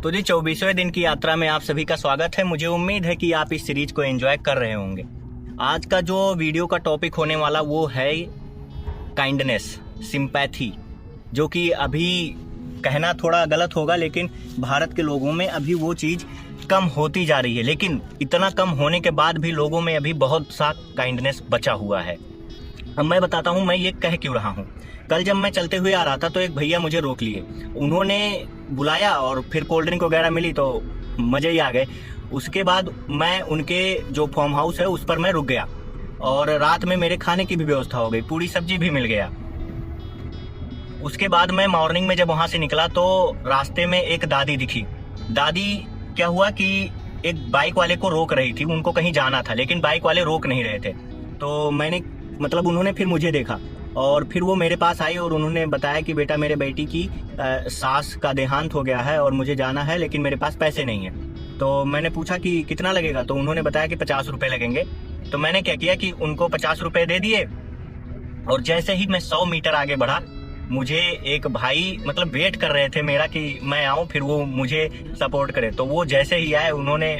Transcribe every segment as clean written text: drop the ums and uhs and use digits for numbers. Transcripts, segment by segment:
तो जी 24वें दिन की यात्रा में आप सभी का स्वागत है। मुझे उम्मीद है कि आप इस सीरीज को एंजॉय कर रहे होंगे। आज का जो वीडियो का टॉपिक होने वाला वो है काइंडनेस, सिंपैथी, जो कि अभी कहना थोड़ा गलत होगा, लेकिन भारत के लोगों में अभी वो चीज़ कम होती जा रही है। लेकिन इतना कम होने के बाद भी लोगों में अभी बहुत सा काइंडनेस बचा हुआ है। अब मैं बताता हूँ मैं ये कह क्यों रहा हूँ। कल जब मैं चलते हुए आ रहा था तो एक भैया मुझे रोक लिए। उन्होंने बुलाया और फिर कोल्ड ड्रिंक वगैरह मिली तो मज़े ही आ गए। उसके बाद मैं उनके जो फार्म हाउस है उस पर मैं रुक गया और रात में मेरे खाने की भी व्यवस्था हो गई, पूरी सब्जी भी मिल गया। उसके बाद मैं मॉर्निंग में जब वहाँ से निकला तो रास्ते में एक दादी दिखी। दादी क्या हुआ कि एक बाइक वाले को रोक रही थी, उनको कहीं जाना था लेकिन बाइक वाले रोक नहीं रहे थे। तो मैंने उन्होंने फिर मुझे देखा और फिर वो मेरे पास आई और उन्होंने बताया कि बेटा मेरे बेटी की सास का देहांत हो गया है और मुझे जाना है लेकिन मेरे पास पैसे नहीं है। तो मैंने पूछा कि कितना लगेगा, तो उन्होंने बताया कि 50 रुपये लगेंगे। तो मैंने क्या किया कि उनको 50 रुपये दे दिए और जैसे ही मैं 100 मीटर आगे बढ़ा, मुझे एक भाई वेट कर रहे थे मेरा कि मैं आऊं फिर वो मुझे सपोर्ट करे। तो वो जैसे ही आए उन्होंने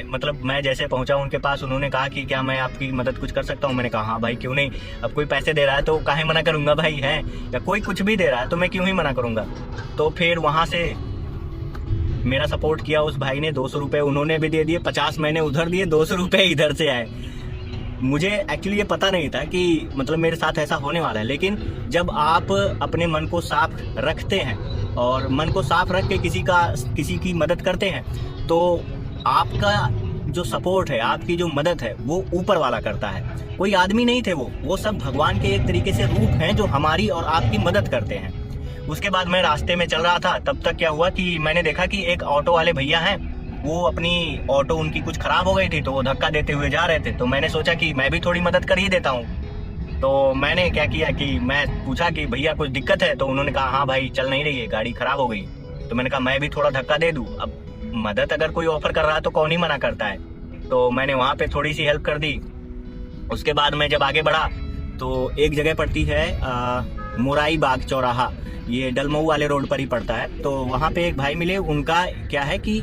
मैं जैसे पहुंचा उनके पास, उन्होंने कहा कि क्या मैं आपकी मदद कुछ कर सकता हूं। मैंने कहा हाँ भाई क्यों नहीं, अब कोई पैसे दे रहा है तो काहे मना करूंगा भाई, है या कोई कुछ भी दे रहा है तो मैं क्यों ही मना करूंगा। तो फिर वहां से मेरा सपोर्ट किया उस भाई ने। 200 रुपये उन्होंने भी दे दिए, 50 मैंने उधर दिए, 200 रुपये इधर से आए। मुझे एक्चुअली ये पता नहीं था कि मेरे साथ ऐसा होने वाला है। लेकिन जब आप अपने मन को साफ रखते हैं और मन को साफ रख के किसी की मदद करते हैं तो आपका जो सपोर्ट है, आपकी जो मदद है वो ऊपर वाला करता है। कोई आदमी नहीं थे, वो सब भगवान के एक तरीके से रूप हैं जो हमारी और आपकी मदद करते हैं। उसके बाद मैं रास्ते में चल रहा था, तब तक क्या हुआ कि मैंने देखा कि एक ऑटो वाले भैया हैं, वो अपनी ऑटो उनकी कुछ खराब हो गई थी तो वो धक्का देते हुए जा रहे थे। तो मैंने सोचा कि मैं भी थोड़ी मदद कर ही देता हूँ। तो मैंने क्या किया कि मैं पूछा कि भैया कुछ दिक्कत है, तो उन्होंने कहा हाँ भाई चल नहीं रही है, गाड़ी खराब हो गई। तो मैंने कहा मैं भी थोड़ा धक्का दे दूँ। अब मदद अगर कोई ऑफर कर रहा है तो कौन ही मना करता है। तो मैंने वहाँ पे थोड़ी सी हेल्प कर दी। उसके बाद मैं जब आगे बढ़ा तो एक जगह पड़ती है मोराई बाग चौराहा, ये डलमऊ वाले रोड पर ही पड़ता है। तो वहाँ पे एक भाई मिले, उनका क्या है कि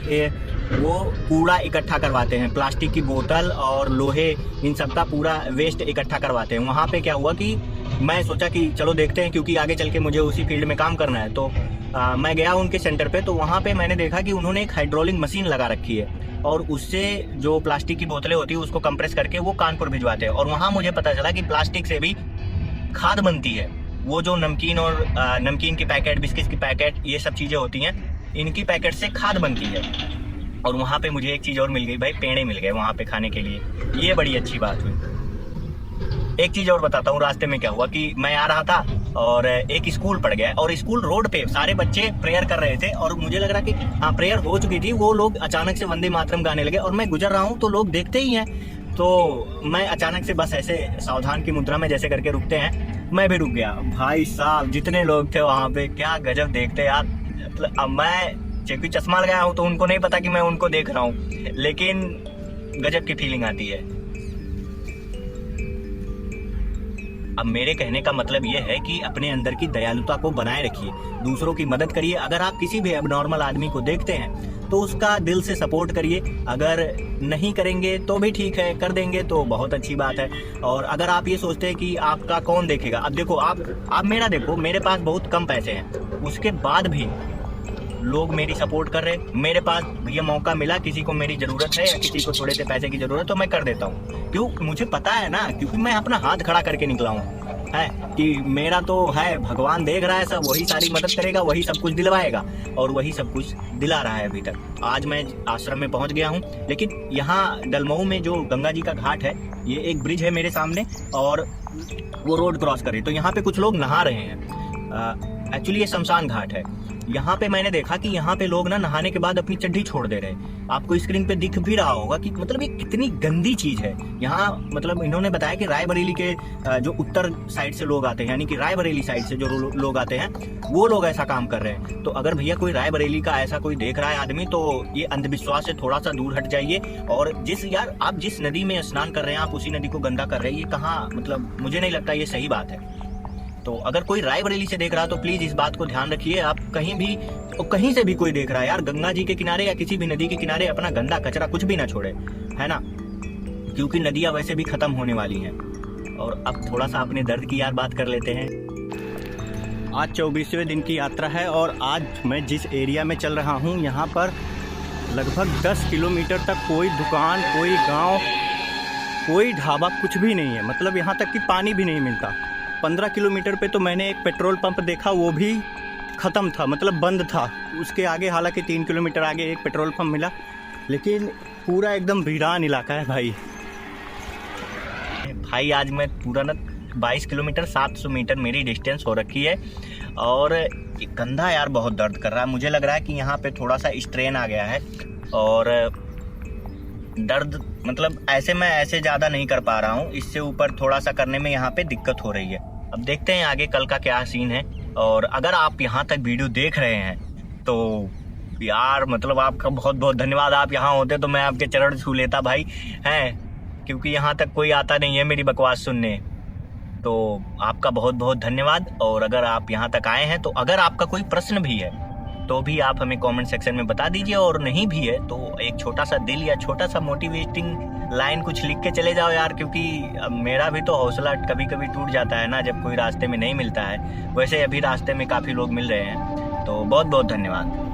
वो कूड़ा इकट्ठा करवाते हैं, प्लास्टिक की बोतल और लोहे, इन सब का पूरा वेस्ट इकट्ठा करवाते हैं। वहाँ पे क्या हुआ कि मैं सोचा कि चलो देखते हैं, क्योंकि आगे चल के मुझे उसी फील्ड में काम करना है। तो मैं गया उनके सेंटर पे। तो वहाँ पे मैंने देखा कि उन्होंने एक हाइड्रोलिक मशीन लगा रखी है और उससे जो प्लास्टिक की बोतलें होती है उसको कंप्रेस करके वो कानपुर भिजवाते हैं। और वहाँ मुझे पता चला कि प्लास्टिक से भी खाद बनती है। वो जो नमकीन और नमकीन की पैकेट, बिस्किट की पैकेट, ये सब चीज़ें होती हैं, इनकी पैकेट से खाद बनती है। और वहाँ पे मुझे एक चीज़ और मिल गई भाई, पेड़े मिल गए वहाँ पे खाने के लिए, ये बड़ी अच्छी बात हुई। एक चीज़ और बताता हूँ, रास्ते में क्या हुआ कि मैं आ रहा था और एक स्कूल पड़ गया और स्कूल रोड पे सारे बच्चे प्रेयर कर रहे थे और मुझे लग रहा कि हाँ प्रेयर हो चुकी थी। वो लोग अचानक से वंदे मातरम गाने लगे और मैं गुजर रहा हूँ तो लोग देखते ही हैं। तो मैं अचानक से बस ऐसे सावधान की मुद्रा में जैसे करके रुकते हैं, मैं भी रुक गया। भाई साहब जितने लोग थे वहाँ पे, क्या गजब देखते यार। अब मैं क्योंकि चश्मा लगाया हूँ तो उनको नहीं पता कि मैं उनको देख रहा हूँ, लेकिन गजब की फीलिंग आती है। अब मेरे कहने का मतलब ये है कि अपने अंदर की दयालुता को बनाए रखिए, दूसरों की मदद करिए। अगर आप किसी भी एबनॉर्मल आदमी को देखते हैं तो उसका दिल से सपोर्ट करिए। अगर नहीं करेंगे तो भी ठीक है, कर देंगे तो बहुत अच्छी बात है। और अगर आप ये सोचते हैं कि आपका कौन देखेगा, अब देखो आप मेरा देखो, मेरे पास बहुत कम पैसे हैं, उसके बाद भी लोग मेरी सपोर्ट कर रहे। मेरे पास ये मौका मिला, किसी को मेरी ज़रूरत है या किसी को थोड़े से पैसे की ज़रूरत तो मैं कर देता हूँ। क्यों? मुझे पता है ना, क्योंकि मैं अपना हाथ खड़ा करके निकला हूँ, है कि मेरा तो है, भगवान देख रहा है सब, वही सारी मदद करेगा, वही सब कुछ दिलवाएगा और वही सब कुछ दिला रहा है अभी तक। आज मैं आश्रम में पहुँच गया हूँ, लेकिन यहाँ डलमऊ में जो गंगा जी का घाट है, ये एक ब्रिज है मेरे सामने और वो रोड क्रॉस करे तो यहाँ पे कुछ लोग नहा रहे हैं। एक्चुअली ये शमशान घाट है। यहाँ पे मैंने देखा कि यहाँ पे लोग ना नहाने के बाद अपनी चड्डी छोड़ दे रहे हैं। आपको स्क्रीन पे दिख भी रहा होगा कि ये कितनी गंदी चीज है। यहाँ इन्होंने बताया कि रायबरेली के जो उत्तर साइड से लोग आते हैं, यानी कि रायबरेली साइड से जो लोग आते हैं, वो लोग ऐसा काम कर रहे हैं। तो अगर भैया कोई रायबरेली का ऐसा कोई देख रहा है आदमी, तो ये अंधविश्वास से थोड़ा सा दूर हट जाइए। और आप जिस नदी में स्नान कर रहे हैं, आप उसी नदी को गंदा कर रहे हैं, ये कहाँ मुझे नहीं लगता ये सही बात है। तो अगर कोई रायबरेली से देख रहा है तो प्लीज इस बात को ध्यान रखिए, आप कहीं भी और कहीं से भी कोई देख रहा है यार, गंगा जी के किनारे या किसी भी नदी के किनारे अपना गंदा कचरा कुछ भी ना छोड़े, है ना, क्योंकि नदियां वैसे भी खत्म होने वाली हैं। और अब थोड़ा सा अपने दर्द की यार बात कर लेते हैं। आज 24वें दिन की यात्रा है और आज मैं जिस एरिया में चल रहा हूँ यहाँ पर लगभग 10 किलोमीटर तक कोई दुकान, कोई गांव, कोई ढाबा कुछ भी नहीं है। मतलब यहाँ तक कि पानी भी नहीं मिलता। 15 किलोमीटर पे तो मैंने एक पेट्रोल पंप देखा, वो भी ख़त्म था, मतलब बंद था। उसके आगे हालांकि 3 किलोमीटर आगे एक पेट्रोल पंप मिला, लेकिन पूरा एकदम वीरान इलाका है भाई। आज मैं पूरा ना 22 किलोमीटर 700 मीटर मेरी डिस्टेंस हो रखी है और कंधा यार बहुत दर्द कर रहा है। मुझे लग रहा है कि यहाँ पे थोड़ा सा स्ट्रेन आ गया है और दर्द मतलब मैं ऐसे ज़्यादा नहीं कर पा रहा हूँ, इससे ऊपर थोड़ा सा करने में यहाँ पे दिक्कत हो रही है। अब देखते हैं आगे कल का क्या सीन है। और अगर आप यहाँ तक वीडियो देख रहे हैं तो यार मतलब आपका बहुत बहुत धन्यवाद। आप यहाँ होते तो मैं आपके चरण छू लेता भाई, हैं, क्योंकि यहाँ तक कोई आता नहीं है मेरी बकवास सुनने। तो आपका बहुत बहुत धन्यवाद। और अगर आप यहाँ तक आए हैं तो अगर आपका कोई प्रश्न भी है तो भी आप हमें कमेंट सेक्शन में बता दीजिए, और नहीं भी है तो एक छोटा सा दिल या छोटा सा मोटिवेटिंग लाइन कुछ लिख के चले जाओ यार, क्योंकि मेरा भी तो हौसला कभी कभी टूट जाता है ना जब कोई रास्ते में नहीं मिलता है। वैसे अभी रास्ते में काफ़ी लोग मिल रहे हैं। तो बहुत बहुत धन्यवाद।